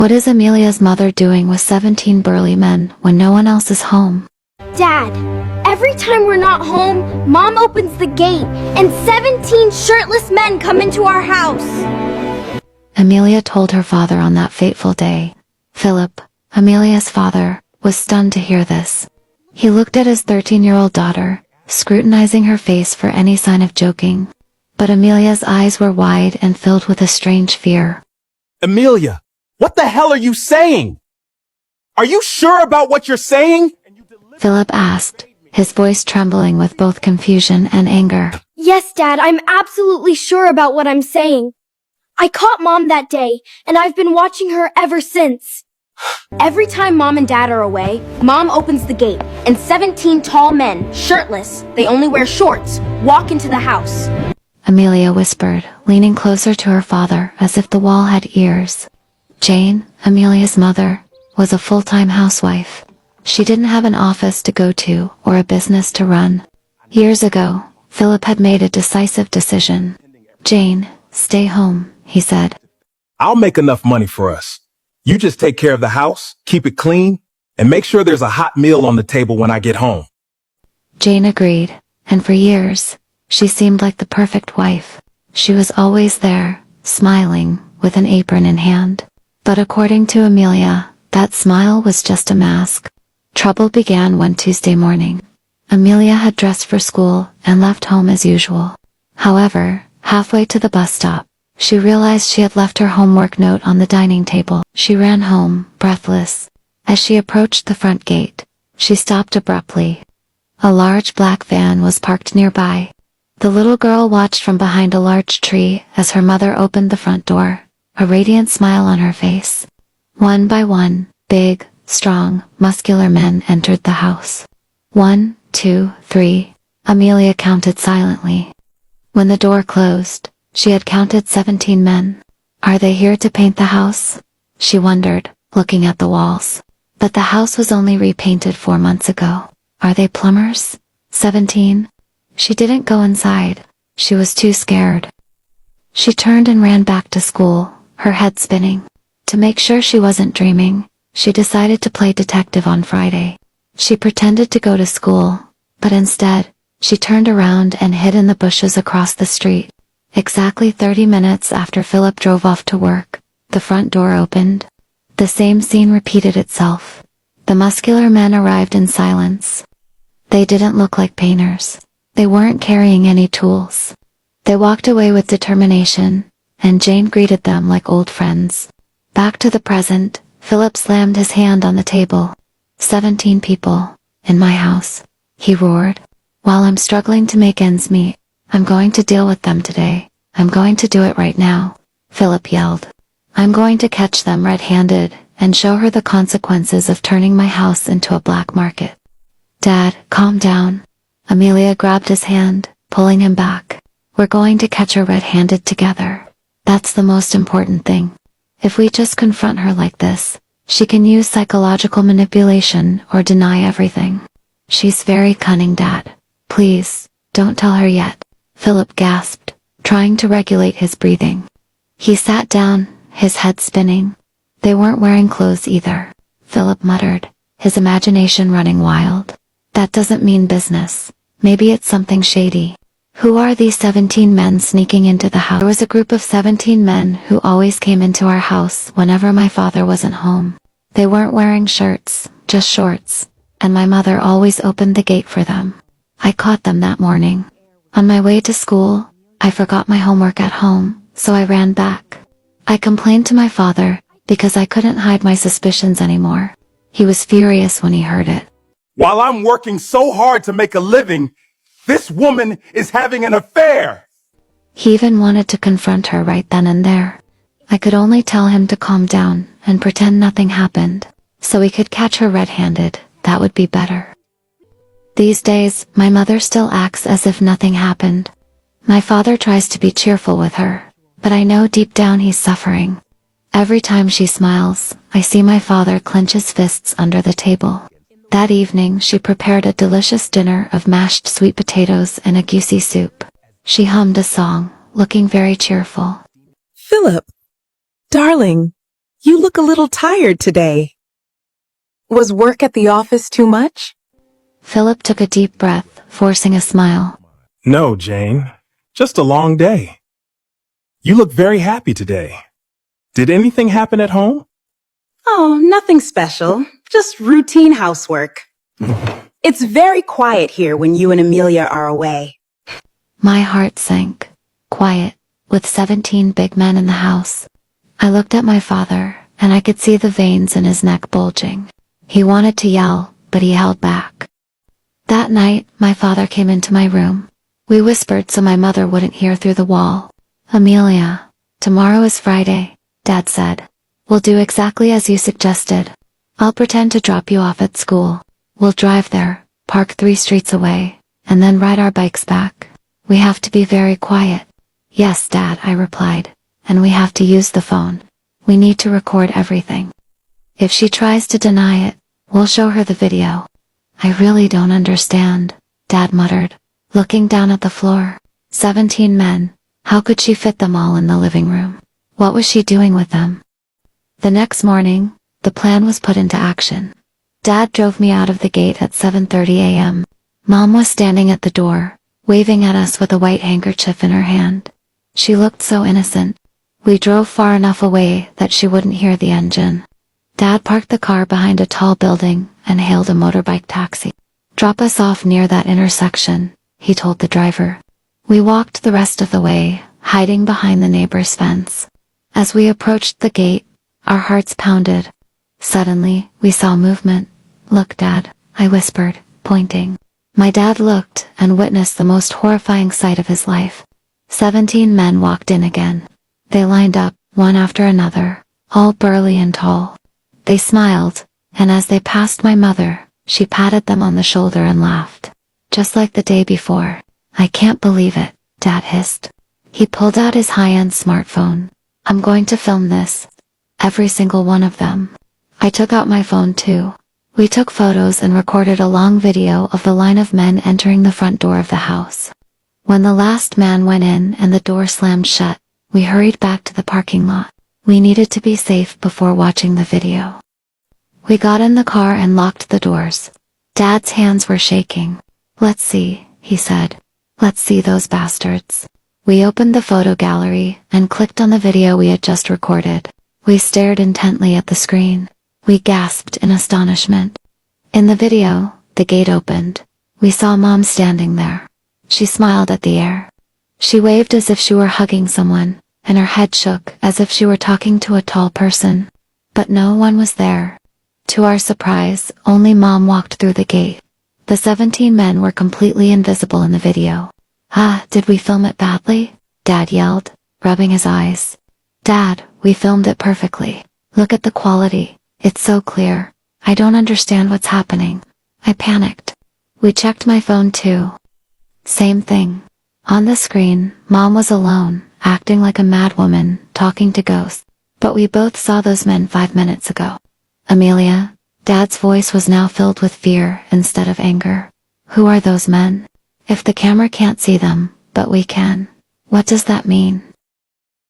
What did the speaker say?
What is Amelia's mother doing with 17 burly men when no one else is home? Dad, every time we're not home, Mom opens the gate and 17 shirtless men come into our house. Amelia told her father on that fateful day. Philip, Amelia's father, was stunned to hear this. He looked at his 13-year-old daughter, scrutinizing her face for any sign of joking. But Amelia's eyes were wide and filled with a strange fear. Amelia, what the hell are you saying? Are you sure about what you're saying? Philip asked, his voice trembling with both confusion and anger. Yes, Dad, I'm absolutely sure about what I'm saying. I caught Mom that day, and I've been watching her ever since. Every time Mom and Dad are away, Mom opens the gate, and 17 tall men, shirtless, they only wear shorts, walk into the house. Amelia whispered, leaning closer to her father as if the wall had ears. Jane, Amelia's mother, was a full-time housewife. She didn't have an office to go to or a business to run. Years ago, Philip had made a decisive decision. Jane, stay home, he said. I'll make enough money for us. You just take care of the house, keep it clean, and make sure there's a hot meal on the table when I get home. Jane agreed, and for years, she seemed like the perfect wife. She was always there, smiling, with an apron in hand. But according to Amelia, that smile was just a mask. Trouble began one Tuesday morning. Amelia had dressed for school and left home as usual. However, halfway to the bus stop, she realized she had left her homework note on the dining table. She ran home, breathless. As she approached the front gate, she stopped abruptly. A large black van was parked nearby. The little girl watched from behind a large tree as her mother opened the front door, a radiant smile on her face. One by one, big, strong, muscular men entered the house. 1, 2, 3, Amelia counted silently. When the door closed, she had counted 17 men. Are they here to paint the house? She wondered, looking at the walls. But the house was only repainted 4 months ago. Are they plumbers? 17? She didn't go inside. She was too scared. She turned and ran back to school, her head spinning. To make sure she wasn't dreaming, she decided to play detective on Friday. She pretended to go to school, but instead, she turned around and hid in the bushes across the street. Exactly 30 minutes after Philip drove off to work, the front door opened. The same scene repeated itself. The muscular men arrived in silence. They didn't look like painters. They weren't carrying any tools. They walked away with determination, and Jane greeted them like old friends. Back to the present, Philip slammed his hand on the table. 17 people, in my house, he roared. While I'm struggling to make ends meet, I'm going to deal with them today. I'm going to do it right now, Philip yelled. I'm going to catch them red-handed and show her the consequences of turning my house into a black market. Dad, calm down. Amelia grabbed his hand, pulling him back. We're going to catch her red-handed together. That's the most important thing. If we just confront her like this, she can use psychological manipulation or deny everything. She's very cunning, Dad. Please, don't tell her yet. Philip gasped, trying to regulate his breathing. He sat down, his head spinning. They weren't wearing clothes either, Philip muttered, his imagination running wild. That doesn't mean business. Maybe it's something shady. Who are these 17 men sneaking into the house? There was a group of 17 men who always came into our house whenever my father wasn't home. They weren't wearing shirts, just shorts, and my mother always opened the gate for them. I caught them that morning. On my way to school, I forgot my homework at home, so I ran back. I complained to my father, because I couldn't hide my suspicions anymore. He was furious when he heard it. While I'm working so hard to make a living, this woman is having an affair. He even wanted to confront her right then and there. I could only tell him to calm down and pretend nothing happened, so he could catch her red-handed. That would be better. These days, my mother still acts as if nothing happened. My father tries to be cheerful with her, but I know deep down he's suffering. Every time she smiles, I see my father clench his fists under the table. That evening she prepared a delicious dinner of mashed sweet potatoes and a goosey soup. She hummed a song, looking very cheerful. Philip, darling, You look a little tired today. Was work at the office too much? Philip took a deep breath, forcing a smile. No, Jane. Just a long day. You look very happy today. Did anything happen at home? Oh, nothing special. Just routine housework. It's very quiet here when you and Amelia are away. My heart sank. Quiet, with 17 big men in the house. I looked at my father, and I could see the veins in his neck bulging. He wanted to yell, but he held back. That night, my father came into my room. We whispered so my mother wouldn't hear through the wall. Amelia, tomorrow is Friday, Dad said. We'll do exactly as you suggested. I'll pretend to drop you off at school. We'll drive there, park 3 streets away, and then ride our bikes back. We have to be very quiet. Yes, Dad, I replied. And we have to use the phone. We need to record everything. If she tries to deny it, we'll show her the video. I really don't understand, Dad muttered, looking down at the floor. 17 men. How could she fit them all in the living room? What was she doing with them? The next morning, the plan was put into action. Dad drove me out of the gate at 7:30 a.m. Mom was standing at the door, waving at us with a white handkerchief in her hand. She looked so innocent. We drove far enough away that she wouldn't hear the engine. Dad parked the car behind a tall building and hailed a motorbike taxi. Drop us off near that intersection, he told the driver. We walked the rest of the way, hiding behind the neighbor's fence. As we approached the gate, our hearts pounded. Suddenly, we saw movement. Look, Dad, I whispered, pointing. My dad looked and witnessed the most horrifying sight of his life. 17 men walked in again. They lined up, one after another, all burly and tall. They smiled, and as they passed my mother, she patted them on the shoulder and laughed. Just like the day before. I can't believe it, Dad hissed. He pulled out his high-end smartphone. I'm going to film this. Every single one of them. I took out my phone too. We took photos and recorded a long video of the line of men entering the front door of the house. When the last man went in and the door slammed shut, we hurried back to the parking lot. We needed to be safe before watching the video. We got in the car and locked the doors. Dad's hands were shaking. Let's see, he said. Let's see those bastards. We opened the photo gallery and clicked on the video we had just recorded. We stared intently at the screen. We gasped in astonishment. In the video, the gate opened. We saw Mom standing there. She smiled at the air. She waved as if she were hugging someone, and her head shook as if she were talking to a tall person. But no one was there. To our surprise, only Mom walked through the gate. The 17 men were completely invisible in the video. Ah, did we film it badly? Dad yelled, rubbing his eyes. Dad, we filmed it perfectly. Look at the quality. It's so clear. I don't understand what's happening. I panicked. We checked my phone too. Same thing. On the screen, Mom was alone, acting like a mad woman, talking to ghosts. But we both saw those men 5 minutes ago. Amelia, Dad's voice was now filled with fear instead of anger. Who are those men? If the camera can't see them, but we can, what does that mean?